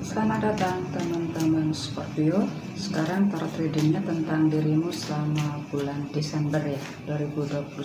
Selamat datang teman-teman Scorpio. Sekarang tarot readingnya tentang dirimu selama bulan Desember ya 2021.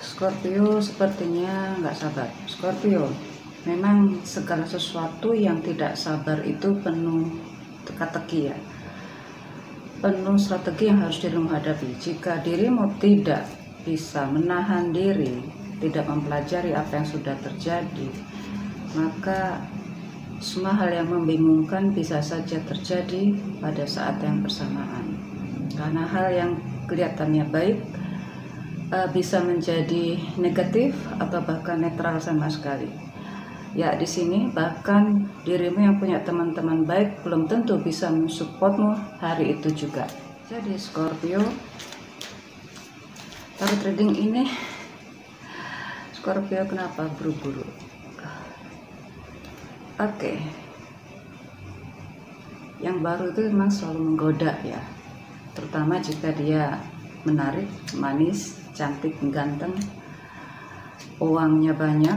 Scorpio sepertinya nggak sabar. Scorpio, memang segala sesuatu yang tidak sabar itu penuh teka-teki ya, penuh strategi yang harus dirimu hadapi. Jika dirimu tidak bisa menahan diri, tidak mempelajari apa yang sudah terjadi, maka semua hal yang membingungkan bisa saja terjadi pada saat yang bersamaan. Karena hal yang kelihatannya baik bisa menjadi negatif atau bahkan netral sama sekali. Ya, di sini bahkan dirimu yang punya teman-teman baik belum tentu bisa mensupportmu hari itu juga. Jadi Scorpio, tarot reading ini Scorpio kenapa buru-buru? Oke. Yang baru itu memang selalu menggoda ya, terutama jika dia menarik, manis, cantik, ganteng, uangnya banyak,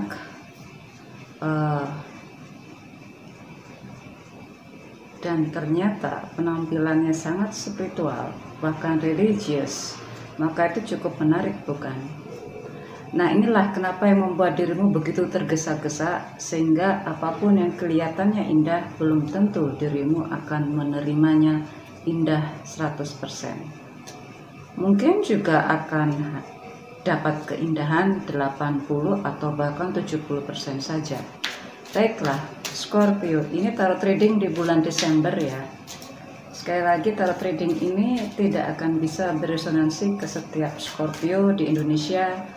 dan ternyata penampilannya sangat spiritual, bahkan religius, maka itu cukup menarik, bukan? Nah, inilah kenapa yang membuat dirimu begitu tergesa-gesa, sehingga apapun yang kelihatannya indah belum tentu dirimu akan menerimanya indah 100%. Mungkin juga akan dapat keindahan 80 atau bahkan 70% saja. Baiklah, Scorpio, ini tarot reading di bulan Desember ya. Sekali lagi, tarot reading ini tidak akan bisa beresonansi ke setiap Scorpio di Indonesia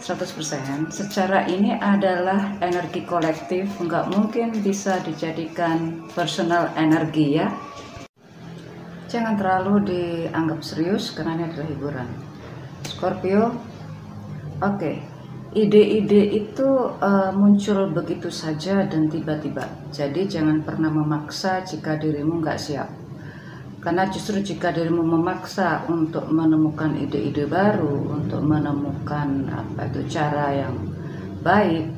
100%. Secara ini adalah energi kolektif, nggak mungkin bisa dijadikan personal energi ya. Jangan terlalu dianggap serius karena ini adalah hiburan. Scorpio, oke. Ide-ide itu muncul begitu saja dan tiba-tiba. Jadi jangan pernah memaksa jika dirimu nggak siap. Karena justru jika dirimu memaksa untuk menemukan ide-ide baru, untuk menemukan cara yang baik,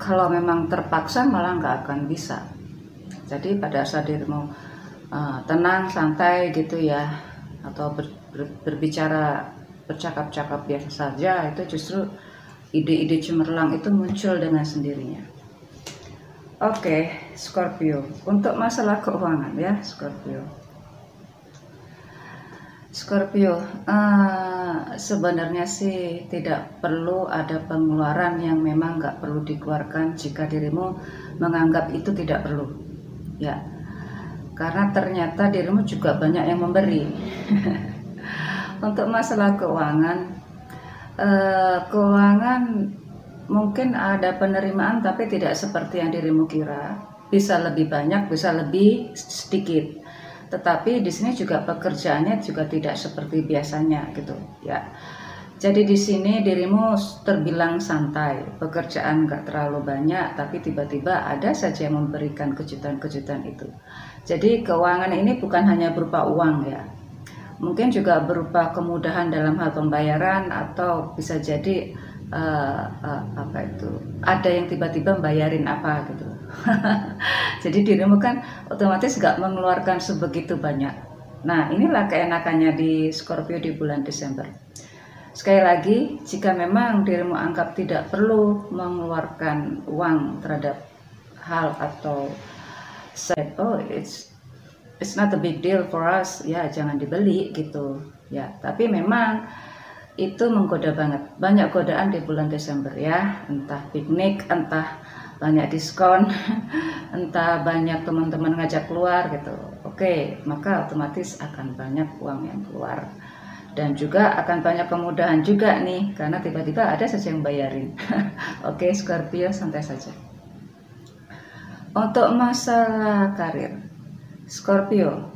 kalau memang terpaksa malah nggak akan bisa. Jadi pada saat dirimu tenang, santai gitu ya, atau berbicara, bercakap-cakap biasa saja, itu justru ide-ide cemerlang itu muncul dengan sendirinya. Oke, Scorpio, untuk masalah keuangan ya, Scorpio, sebenarnya sih tidak perlu ada pengeluaran yang memang nggak perlu dikeluarkan jika dirimu menganggap itu tidak perlu, ya, karena ternyata dirimu juga banyak yang memberi. Untuk masalah keuangan, mungkin ada penerimaan tapi tidak seperti yang dirimu kira. Bisa lebih banyak, bisa lebih sedikit. Tetapi di sini juga pekerjaannya juga tidak seperti biasanya gitu ya. Jadi di sini dirimu terbilang santai, pekerjaan nggak terlalu banyak, tapi tiba-tiba ada saja yang memberikan kejutan-kejutan itu. Jadi keuangan ini bukan hanya berupa uang ya, mungkin juga berupa kemudahan dalam hal pembayaran, atau bisa jadi ada yang tiba-tiba bayarin apa gitu. Jadi dirimu kan otomatis gak mengeluarkan sebegitu banyak. Nah, inilah keenakannya di Scorpio di bulan Desember. Sekali lagi, jika memang dirimu anggap tidak perlu mengeluarkan uang terhadap hal atau it's not a big deal for us, ya jangan dibeli gitu ya. Tapi memang itu menggoda banget, banyak godaan di bulan Desember ya, entah piknik, entah banyak diskon, entah banyak teman-teman ngajak keluar gitu. Oke, maka otomatis akan banyak uang yang keluar, dan juga akan banyak kemudahan juga nih, karena tiba-tiba ada saja yang bayarin. Oke, Scorpio, santai saja. Untuk masalah karir, Scorpio,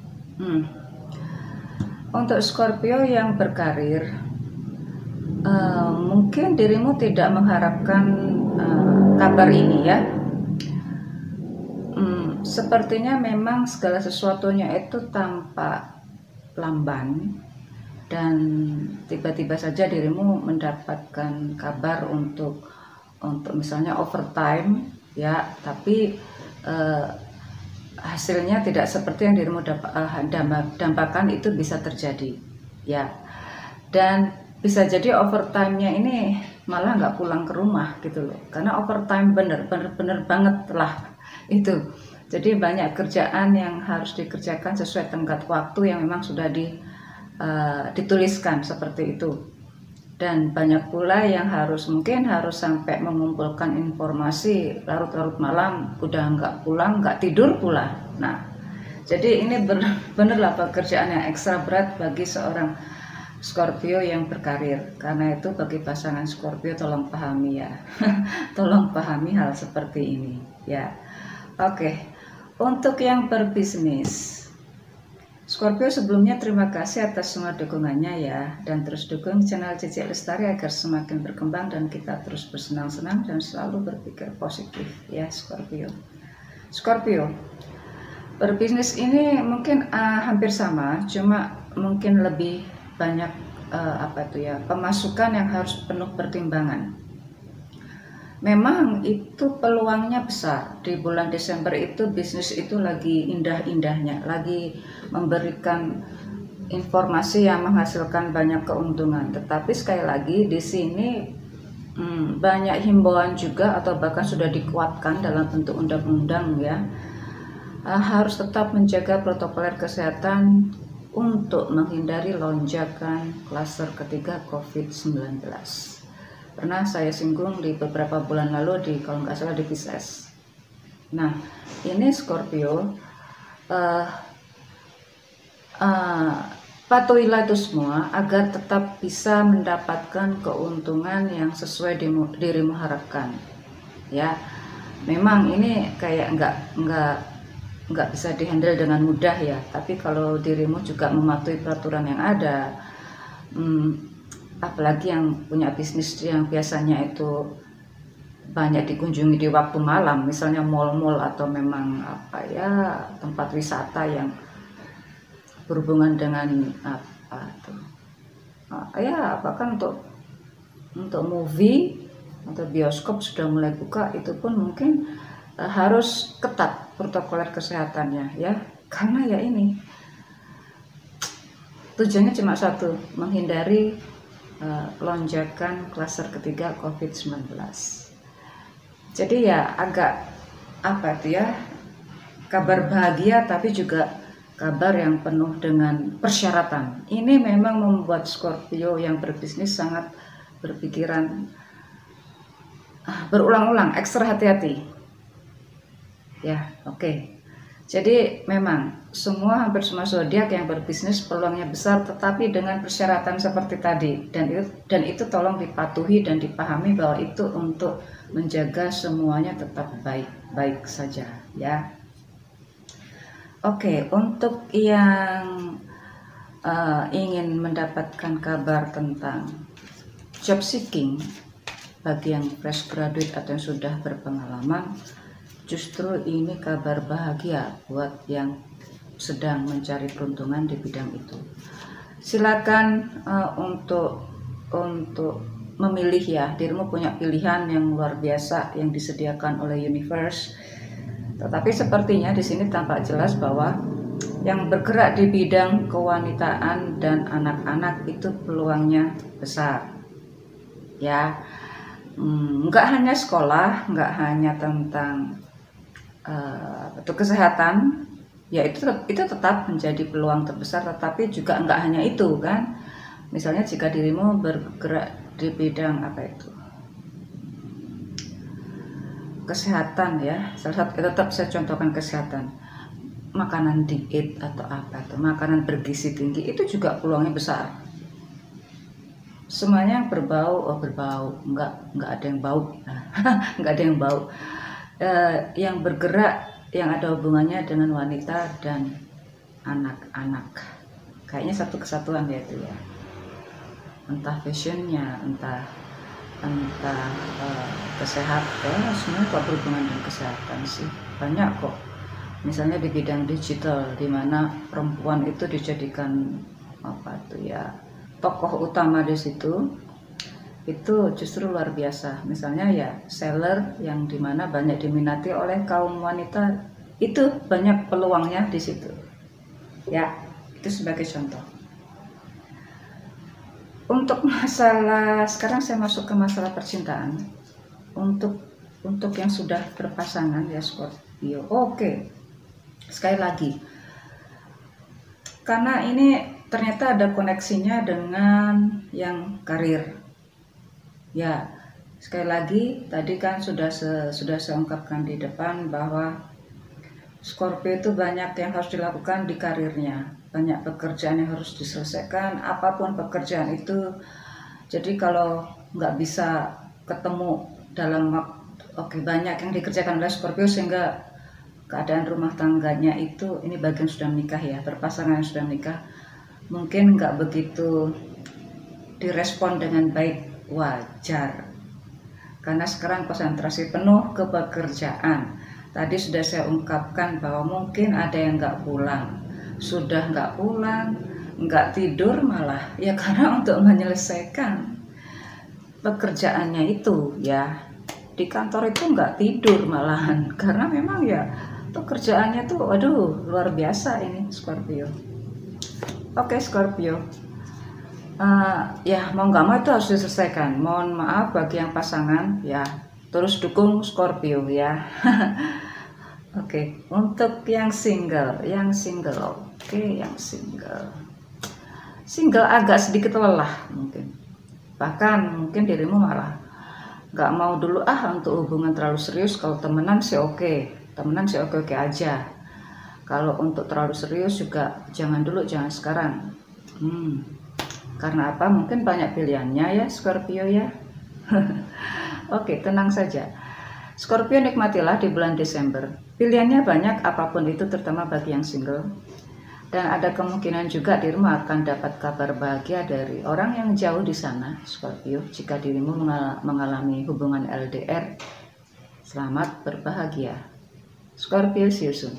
untuk Scorpio yang berkarir, mungkin dirimu tidak mengharapkan kabar ini ya. Sepertinya memang segala sesuatunya itu tampak lamban, dan tiba-tiba saja dirimu mendapatkan kabar untuk misalnya overtime ya, tapi hasilnya tidak seperti yang dirimu dambakan, itu bisa terjadi ya. Dan bisa jadi overtime-nya ini malah nggak pulang ke rumah gitu loh, karena overtime bener banget lah itu. Jadi banyak kerjaan yang harus dikerjakan sesuai tenggat waktu yang memang sudah dituliskan seperti itu. Dan banyak pula yang mungkin harus sampai mengumpulkan informasi larut-larut malam, udah nggak pulang, nggak tidur pula. Nah, jadi ini bener-bener pekerjaan yang ekstra berat bagi seorang Scorpio yang berkarir. Karena itu bagi pasangan Scorpio tolong pahami ya. Tolong pahami hal seperti ini ya. Oke. Untuk yang berbisnis, Scorpio sebelumnya terima kasih atas semua dukungannya ya, dan terus dukung channel Cici Lestari agar semakin berkembang dan kita terus bersenang-senang dan selalu berpikir positif ya Scorpio. Scorpio, berbisnis ini mungkin hampir sama, cuma mungkin lebih banyak pemasukan yang harus penuh pertimbangan. Memang itu peluangnya besar. Di bulan Desember itu bisnis itu lagi indah-indahnya, lagi memberikan informasi yang menghasilkan banyak keuntungan. Tetapi sekali lagi di sini banyak himbauan juga, atau bahkan sudah dikuatkan dalam bentuk undang-undang ya, harus tetap menjaga protokol kesehatan untuk menghindari lonjakan klaster ketiga COVID-19. Pernah saya singgung di beberapa bulan lalu kalau nggak salah di Pisces. Nah, ini Scorpio, patuhilah itu semua agar tetap bisa mendapatkan keuntungan yang sesuai dirimu harapkan. Ya, memang ini kayak nggak bisa dihandle dengan mudah ya. Tapi kalau dirimu juga mematuhi peraturan yang ada, apalagi yang punya bisnis yang biasanya itu banyak dikunjungi di waktu malam, misalnya mal-mal atau memang tempat wisata yang berhubungan dengan bahkan untuk movie atau bioskop sudah mulai buka, itu pun mungkin harus ketat protokol kesehatannya ya, karena ya ini tujuannya cuma satu, menghindari lonjakan klaster ketiga COVID-19. Jadi ya agak kabar bahagia tapi juga kabar yang penuh dengan persyaratan. Ini memang membuat Scorpio yang berbisnis sangat berpikiran berulang-ulang, ekstra hati-hati. Ya, oke. Jadi memang hampir semua zodiak yang berbisnis peluangnya besar, tetapi dengan persyaratan seperti tadi, dan itu tolong dipatuhi dan dipahami bahwa itu untuk menjaga semuanya tetap baik-baik saja ya. Oke, untuk yang ingin mendapatkan kabar tentang job seeking, bagi yang fresh graduate atau yang sudah berpengalaman, justru ini kabar bahagia buat yang sedang mencari peruntungan di bidang itu. Silakan untuk memilih ya, dirimu punya pilihan yang luar biasa yang disediakan oleh universe. Tetapi sepertinya di sini tampak jelas bahwa yang bergerak di bidang kewanitaan dan anak-anak itu peluangnya besar. Ya, nggak hanya sekolah, nggak hanya tentang kesehatan, ya itu tetap menjadi peluang terbesar, tetapi juga enggak hanya itu kan. Misalnya jika dirimu bergerak di bidang kesehatan ya, salah satu tetap saya contohkan kesehatan, makanan diet atau makanan bergizi tinggi, itu juga peluangnya besar. Semuanya yang berbau enggak ada yang bau enggak ada yang bau. Yang bergerak yang ada hubungannya dengan wanita dan anak-anak, kayaknya satu kesatuan ya itu ya, entah fashionnya, entah kesehatan, semuanya kok berhubungan dengan kesehatan sih, banyak kok. Misalnya di bidang digital, di mana perempuan itu dijadikan tokoh utama di situ. itu justru luar biasa. Misalnya ya seller yang dimana banyak diminati oleh kaum wanita, itu banyak peluangnya di situ. Ya, itu sebagai contoh. Untuk masalah, sekarang saya masuk ke masalah percintaan. Untuk yang sudah berpasangan ya Scorpio. Oke. Sekali lagi. Karena ini ternyata ada koneksinya dengan yang karir. Ya, sekali lagi tadi kan sudah saya ungkapkan di depan bahwa Scorpio itu banyak yang harus dilakukan di karirnya, banyak pekerjaan yang harus diselesaikan, apapun pekerjaan itu. Jadi kalau nggak bisa ketemu dalam waktu, banyak yang dikerjakan oleh Scorpio sehingga keadaan rumah tangganya itu, ini bagian sudah menikah ya, berpasangan yang sudah menikah, mungkin nggak begitu direspon dengan baik. Wajar, karena sekarang konsentrasi penuh ke pekerjaan. Tadi sudah saya ungkapkan bahwa mungkin ada yang nggak pulang, sudah nggak pulang, nggak tidur malah ya, karena untuk menyelesaikan pekerjaannya itu ya, di kantor itu nggak tidur malahan, karena memang ya pekerjaannya tuh aduh luar biasa ini Scorpio. Oke Scorpio, ya mau nggak mau itu harus diselesaikan. Mohon maaf bagi yang pasangan ya, terus dukung Scorpio ya. Oke, untuk yang single, single agak sedikit lelah mungkin, bahkan mungkin dirimu malah nggak mau dulu untuk hubungan terlalu serius. Kalau temenan sih oke, oke aja. Kalau untuk terlalu serius juga jangan dulu, jangan sekarang. Karena apa? Mungkin banyak pilihannya ya Scorpio ya. Oke, tenang saja. Scorpio, nikmatilah di bulan Desember. Pilihannya banyak apapun itu, terutama bagi yang single. Dan ada kemungkinan juga dirimu akan dapat kabar bahagia dari orang yang jauh di sana, Scorpio. Jika dirimu mengalami hubungan LDR, selamat berbahagia. Scorpio, see you soon.